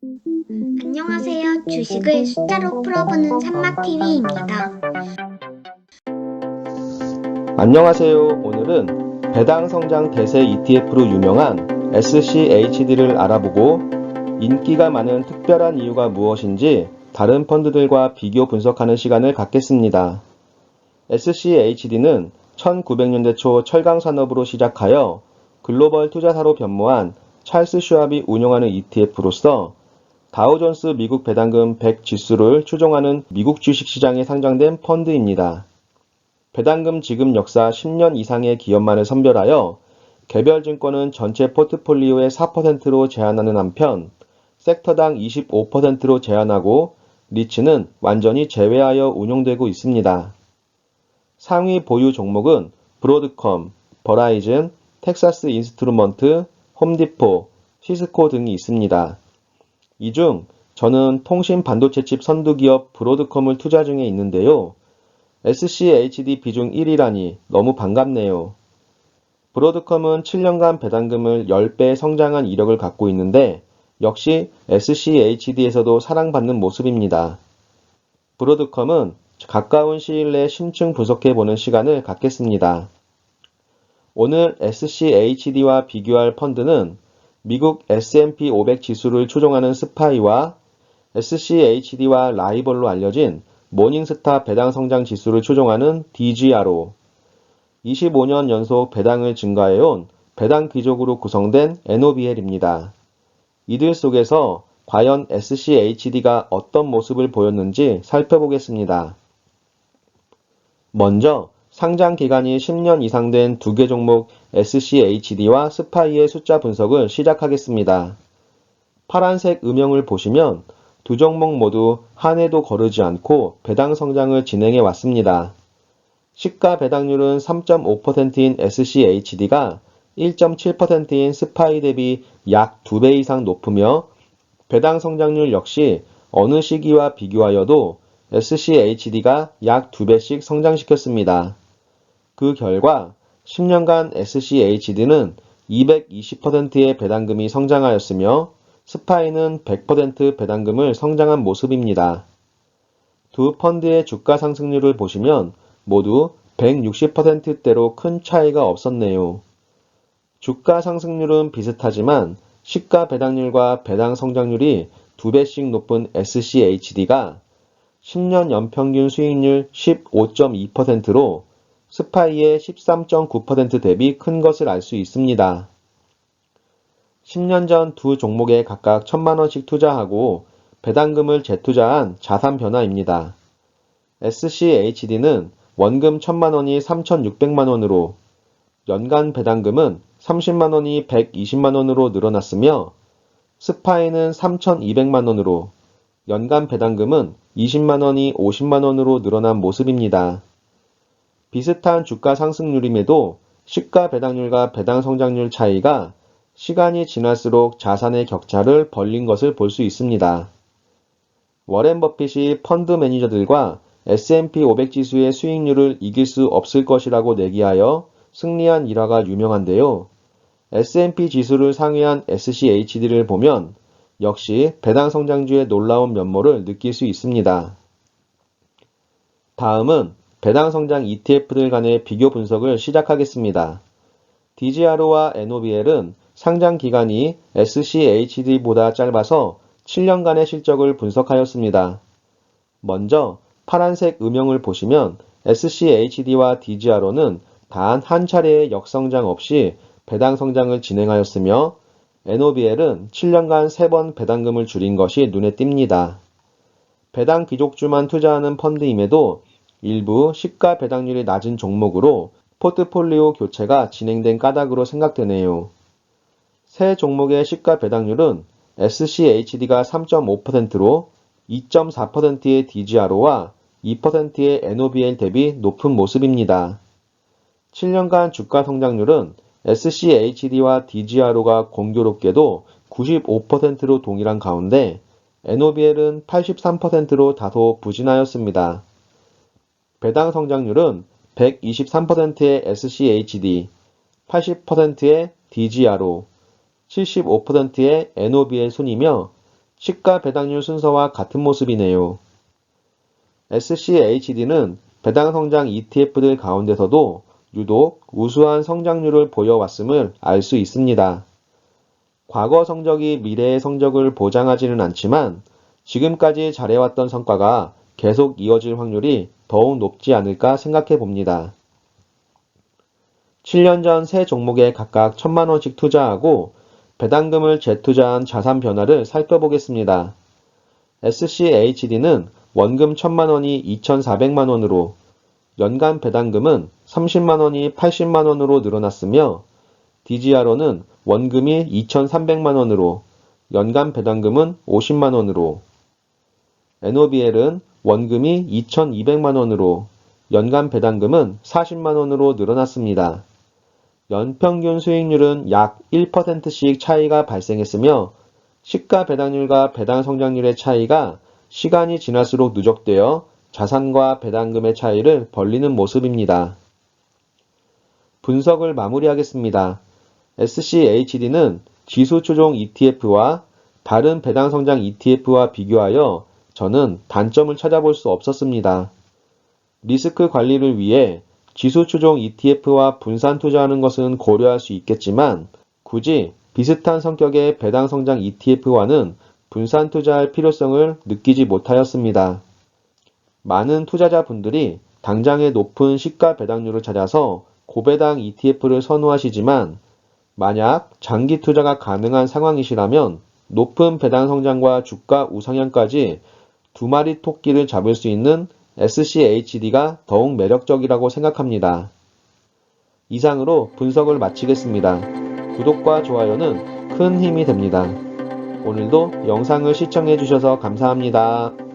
안녕하세요. 주식을 숫자로 풀어보는 산마TV입니다. 안녕하세요. 오늘은 배당 성장 대세 ETF로 유명한 SCHD를 알아보고 인기가 많은 특별한 이유가 무엇인지 다른 펀드들과 비교 분석하는 시간을 갖겠습니다. SCHD는 1900년대 초 철강 산업으로 시작하여 글로벌 투자사로 변모한 찰스 슈왑이 운영하는 ETF로서 다우존스 미국 배당금 100 지수를 추종하는 미국 주식시장에 상장된 펀드입니다. 배당금 지급 역사 10년 이상의 기업만을 선별하여 개별 증권은 전체 포트폴리오의 4%로 제한하는 한편 섹터당 25%로 제한하고 리츠는 완전히 제외하여 운용되고 있습니다. 상위 보유 종목은 브로드컴, 버라이즌, 텍사스 인스트루먼트, 홈디포, 시스코 등이 있습니다. 이 중 저는 통신 반도체칩 선두기업 브로드컴을 투자 중에 있는데요. SCHD 비중 1위라니 너무 반갑네요. 브로드컴은 7년간 배당금을 10배 성장한 이력을 갖고 있는데 역시 SCHD에서도 사랑받는 모습입니다. 브로드컴은 가까운 시일 내 심층 분석해보는 시간을 갖겠습니다. 오늘 SCHD와 비교할 펀드는 미국 S&P 500 지수를 추종하는 스파이와 SCHD와 라이벌로 알려진 모닝스타 배당 성장 지수를 추종하는 DGRO, 25년 연속 배당을 증가해온 배당 귀족으로 구성된 NOBL입니다. 이들 속에서 과연 SCHD가 어떤 모습을 보였는지 살펴보겠습니다. 먼저 상장 기간이 10년 이상 된 두 개 종목 SCHD와 스파이의 숫자 분석을 시작하겠습니다. 파란색 음영을 보시면 두 종목 모두 한 해도 거르지 않고 배당 성장을 진행해 왔습니다. 시가 배당률은 3.5%인 SCHD가 1.7%인 스파이 대비 약 2배 이상 높으며 배당 성장률 역시 어느 시기와 비교하여도 SCHD가 약 2배씩 성장시켰습니다. 그 결과 10년간 SCHD는 220%의 배당금이 성장하였으며 스파이는 100% 배당금을 성장한 모습입니다. 두 펀드의 주가 상승률을 보시면 모두 160%대로 큰 차이가 없었네요. 주가 상승률은 비슷하지만 시가 배당률과 배당 성장률이 2배씩 높은 SCHD가 10년 연평균 수익률 15.2%로 스파이의 13.9% 대비 큰 것을 알 수 있습니다. 10년 전 두 종목에 각각 1,000만원씩 투자하고 배당금을 재투자한 자산 변화입니다. SCHD는 원금 1,000만원이 3,600만원으로 연간 배당금은 30만원이 120만원으로 늘어났으며 스파이는 3,200만원으로 연간 배당금은 20만원이 50만원으로 늘어난 모습입니다. 비슷한 주가 상승률임에도 시가 배당률과 배당 성장률 차이가 시간이 지날수록 자산의 격차를 벌린 것을 볼 수 있습니다. 워렌 버핏이 펀드 매니저들과 S&P 500 지수의 수익률을 이길 수 없을 것이라고 내기하여 승리한 일화가 유명한데요. S&P 지수를 상회한 SCHD를 보면 역시 배당 성장주의 놀라운 면모를 느낄 수 있습니다. 다음은 배당 성장 ETF들 간의 비교 분석을 시작하겠습니다. DGRO와 NOBL은 상장 기간이 SCHD보다 짧아서 7년간의 실적을 분석하였습니다. 먼저 파란색 음영을 보시면 SCHD와 DGRO는 단 한 차례의 역성장 없이 배당 성장을 진행하였으며 NOBL은 7년간 3번 배당금을 줄인 것이 눈에 띕니다. 배당 귀족주만 투자하는 펀드임에도 일부 시가 배당률이 낮은 종목으로 포트폴리오 교체가 진행된 까닭으로 생각되네요. 세 종목의 시가 배당률은 SCHD가 3.5%로 2.4%의 DGRO와 2%의 NOBL 대비 높은 모습입니다. 7년간 주가 성장률은 SCHD와 DGRO가 공교롭게도 95%로 동일한 가운데 NOBL은 83%로 다소 부진하였습니다. 배당 성장률은 123%의 SCHD, 80%의 DGRO, 75%의 NOBL 순이며 시가 배당률 순서와 같은 모습이네요. SCHD는 배당 성장 ETF들 가운데서도 유독 우수한 성장률을 보여왔음을 알 수 있습니다. 과거 성적이 미래의 성적을 보장하지는 않지만 지금까지 잘해왔던 성과가 계속 이어질 확률이 더욱 높지 않을까 생각해 봅니다. 7년 전 세 종목에 각각 1,000만 원씩 투자하고 배당금을 재투자한 자산 변화를 살펴보겠습니다. SCHD는 원금 1,000만 원이 2,400만 원으로 연간 배당금은 30만 원이 80만 원으로 늘어났으며 DGRO는 원금이 2,300만 원으로 연간 배당금은 50만 원으로 NOBL은 원금이 2,200만 원으로 연간 배당금은 40만 원으로 늘어났습니다. 연평균 수익률은 약 1%씩 차이가 발생했으며 시가 배당률과 배당 성장률의 차이가 시간이 지날수록 누적되어 자산과 배당금의 차이를 벌리는 모습입니다. 분석을 마무리하겠습니다. SCHD는 지수 추종 ETF와 다른 배당 성장 ETF와 비교하여 저는 단점을 찾아볼 수 없었습니다. 리스크 관리를 위해 지수 추종 ETF와 분산 투자하는 것은 고려할 수 있겠지만 굳이 비슷한 성격의 배당 성장 ETF와는 분산 투자할 필요성을 느끼지 못하였습니다. 많은 투자자분들이 당장의 높은 시가 배당률을 찾아서 고배당 ETF를 선호하시지만 만약 장기 투자가 가능한 상황이시라면 높은 배당 성장과 주가 우상향까지 두 마리 토끼를 잡을 수 있는 SCHD가 더욱 매력적이라고 생각합니다. 이상으로 분석을 마치겠습니다. 구독과 좋아요는 큰 힘이 됩니다. 오늘도 영상을 시청해 주셔서 감사합니다.